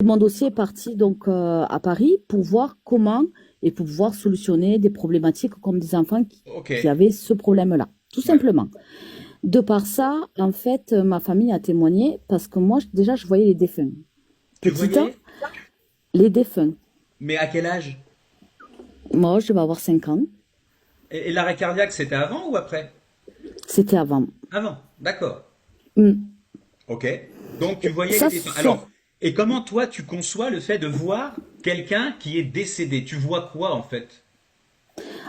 Mon dossier est parti donc à Paris pour voir comment et pour pouvoir solutionner des problématiques comme des enfants Ok, qui avaient ce problème-là, tout ouais. simplement. De par ça, en fait, ma famille a témoigné parce que moi, déjà, je voyais les défunts. Tu Petite, voyais? les défunts. Mais à quel âge? Moi, je vais avoir 5 ans. Et l'arrêt cardiaque, c'était avant ou après? C'était avant. Avant, d'accord. Hmm. Ok. Donc tu voyais les Ça, défunts. c'est Alors, et comment toi tu conçois le fait de voir quelqu'un qui est décédé? Tu vois quoi en fait?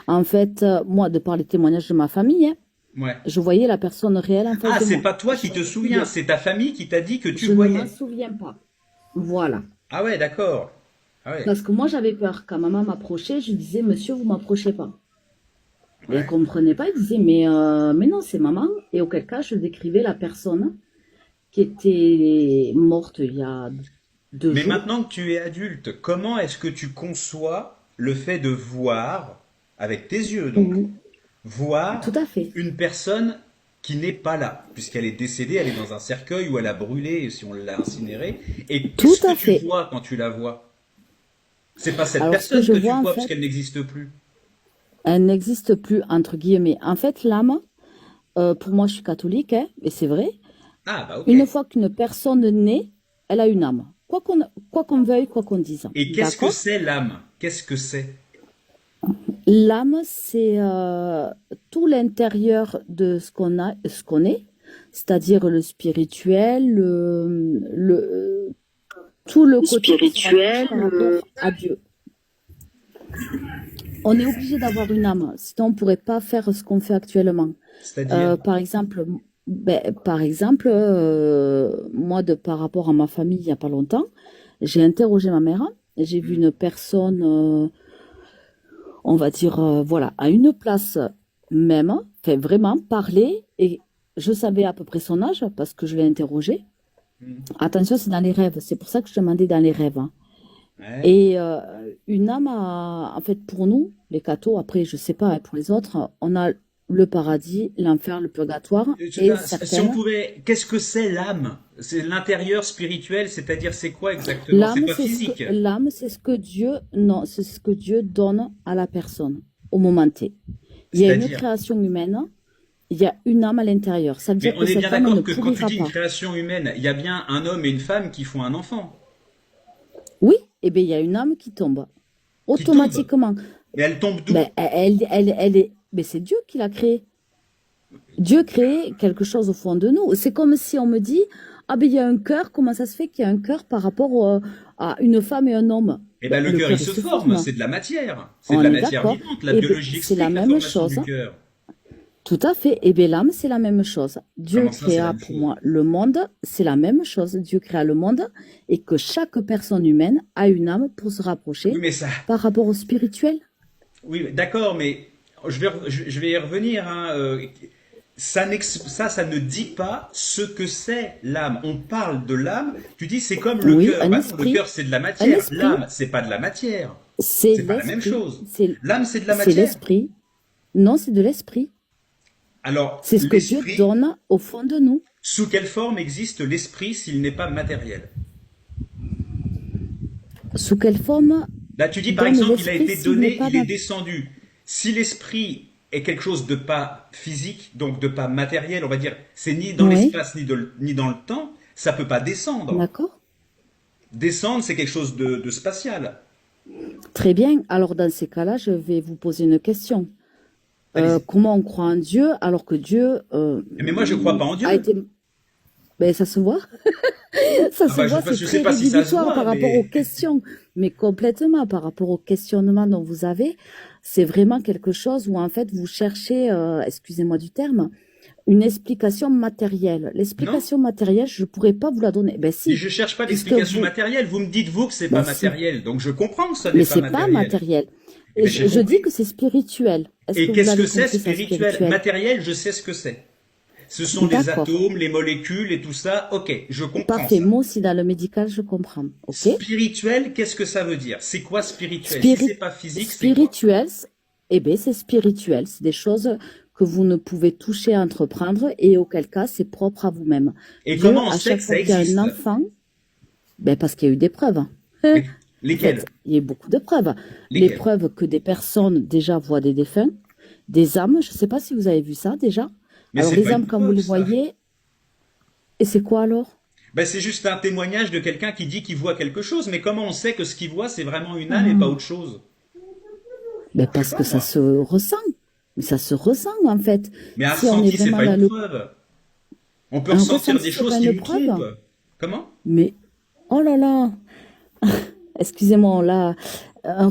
en fait, moi, de par les témoignages de ma famille, hein, Ouais. je voyais la personne réelle en face Ah, de c'est moi. pas toi Je qui te souviens, reculais. c'est ta famille qui t'a dit que tu Je ne m'en voyais. souviens pas. Voilà. Ah ouais, d'accord. Ah ouais. Parce que moi, j'avais peur. Quand maman m'approchait, je disais, monsieur, vous m'approchez pas. Et elle Ouais. comprenait pas. Elle disait, mais non, c'est maman. Et auquel cas, je décrivais la personne qui était morte il y a 2 jours. Mais maintenant que tu es adulte, comment est-ce que tu conçois le fait de voir, avec tes yeux donc, Mhm. Tout voir à fait. une personne qui n'est pas là, puisqu'elle est décédée, elle est dans un cercueil où elle a brûlé, si on l'a incinérée, et Tout qu'est-ce que à tu fait. vois quand tu la vois? C'est pas cette Alors, ce que personne je que tu vois, en vois fait, puisqu'elle n'existe plus. elle n'existe plus, entre guillemets. En fait, l'âme, pour moi, je suis catholique, hein, et c'est vrai. Ah bah ok. Une fois qu'une personne naît, elle a une âme. Quoi qu'on veuille, quoi qu'on dise. Et qu'est-ce que D'accord? c'est l'âme? Qu'est-ce que c'est? L'âme, c'est tout l'intérieur de ce qu'on est, c'est-à-dire le spirituel, tout le côté qui se rapproche Spirituel, par rapport à Dieu. On est obligé d'avoir une âme, sinon on ne pourrait pas faire ce qu'on fait actuellement. c'est-à-dire? Par exemple, moi, par rapport à ma famille, il n'y a pas longtemps, j'ai interrogé ma mère, j'ai vu Hmm. une personne, on va dire, voilà, à une place même, fait vraiment parler, et je savais à peu près son âge parce que je l'ai interrogé. Hmm. Attention, c'est dans les rêves, c'est pour ça que je demandais dans les rêves, hein. Ouais. Et une âme, en fait, pour nous, les cathos, après, je sais pas, hein, pour les autres, on a le paradis, l'enfer, le purgatoire, et Si on certaines. pouvait, qu'est-ce que c'est l'âme? C'est l'intérieur spirituel, c'est-à-dire c'est quoi exactement? C'est L'âme, pas physique. c'est ce que Dieu, non, c'est ce que Dieu donne à la personne au moment T. Il y a une C'est-à-dire. création humaine, il y a une âme à l'intérieur. Ça veut Mais dire on que est bien cette âme ne d'accord que quand tu pourrira dis une pas. création humaine, il y a bien un homme et une femme qui font un enfant, Oui, eh bien, il y a une âme qui tombe qui tombe. automatiquement. Mais elle tombe d'où? Ben, mais c'est Dieu qui l'a créée. Dieu crée quelque chose au fond de nous. C'est comme si on me dit, ah ben il y a un cœur, comment ça se fait qu'il y a un cœur par rapport à une femme et un homme? Eh Ben, ben le le cœur, il cœur, il se se forme, forme. c'est de la matière. C'est de On la est matière d'accord. vivante. La Et ben, biologie c'est la explique la même formation chose. du cœur. Tout à fait. Et bien l'âme, c'est la même chose. Dieu Comment ça, c'est la créa même pour chose? moi le monde, c'est la même chose. Dieu créa le monde et que chaque personne humaine a une âme pour se Oui, rapprocher mais ça, par rapport au spirituel. oui, d'accord, mais je vais y revenir, hein. Ça ne dit pas ce que c'est l'âme. On parle de l'âme. Tu dis c'est comme le Oui, cœur. un Bah non, le esprit. cœur c'est de la Un matière. esprit, L'âme c'est pas de la matière. c'est C'est pas la même l'esprit. chose. L'âme c'est de la C'est matière. l'esprit. Non, c'est de l'esprit. Alors C'est ce que Dieu l'esprit, donne au fond de nous. sous quelle forme existe l'esprit s'il n'est pas matériel? Sous quelle forme Là tu dis par donne exemple il a l'esprit été s'il n'est donné, pas il est dans... descendu. Si l'esprit est quelque chose de pas physique, donc de pas matériel, on va dire, c'est ni dans Oui, l'espace ni dans le temps, ça peut pas descendre. d'accord. Descendre, c'est quelque chose de spatial. Très bien. Alors, dans ces cas-là, je vais vous poser une question. Allez-y. Comment on croit en Dieu alors que Dieu Mais moi, je crois pas en a Dieu. été... Ben, ça se voit. Ça Ah se bah, voit, c'est je sais très pas si ça se rédhibitoire voit, par rapport aux mais questions. Mais complètement par rapport au questionnement dont vous avez, c'est vraiment quelque chose où, en fait, vous cherchez, excusez-moi du terme, une explication matérielle. non. L'explication matérielle, je ne pourrais pas vous la donner. Ben Mais si, je cherche pas puisque l'explication vous... matérielle. Vous me dites vous que c'est pas Ben si, matériel, donc je comprends que ça n'est mais pas c'est pas matériel. matériel. Eh bien, j'ai Je dis compris. que c'est spirituel. Est-ce que Et vous qu'est-ce que l'avez c'est compris, ça, spirituel? spirituel? Matériel, je sais ce que c'est. Ce sont les D'accord. atomes, les molécules et tout ça. Ok, je comprends Parfait. ça. Moi aussi, dans le médical, je comprends. OK? Spirituel, qu'est-ce que ça veut dire? C'est quoi spirituel? Si c'est Spirit, pas physique, c'est quoi? spirituel, eh bien, c'est spirituel. C'est des choses que vous ne pouvez toucher, entreprendre, et auquel cas, c'est propre à vous-même. Et Dieu, comment on à sait chaque que ça fois qu'il y a un existe? enfant, Ben, parce qu'il y a eu des preuves. Hein. Mais En lesquels? fait, il y a eu beaucoup de preuves. Les Lesquels? preuves que des personnes déjà voient des défunts, des âmes. Je ne sais pas si vous avez vu ça déjà. Mais Alors, c'est les pas âmes, une quand vous preuve, les ça. voyez, et c'est quoi alors? Ben, c'est juste un témoignage de quelqu'un qui dit qu'il voit quelque chose, mais comment on sait que ce qu'il voit, c'est vraiment une âme et pas Ah. autre chose? Ben, Je sais parce pas, que ça moi. se ressent. Mais ça se ressent, en fait. Mais un Si on est ressenti, c'est vraiment pas là, une preuve. On peut un ressentir ressenti, des c'est choses pas qui une nous preuve. trompent. Comment? Mais, oh là là, excusez-moi, là, un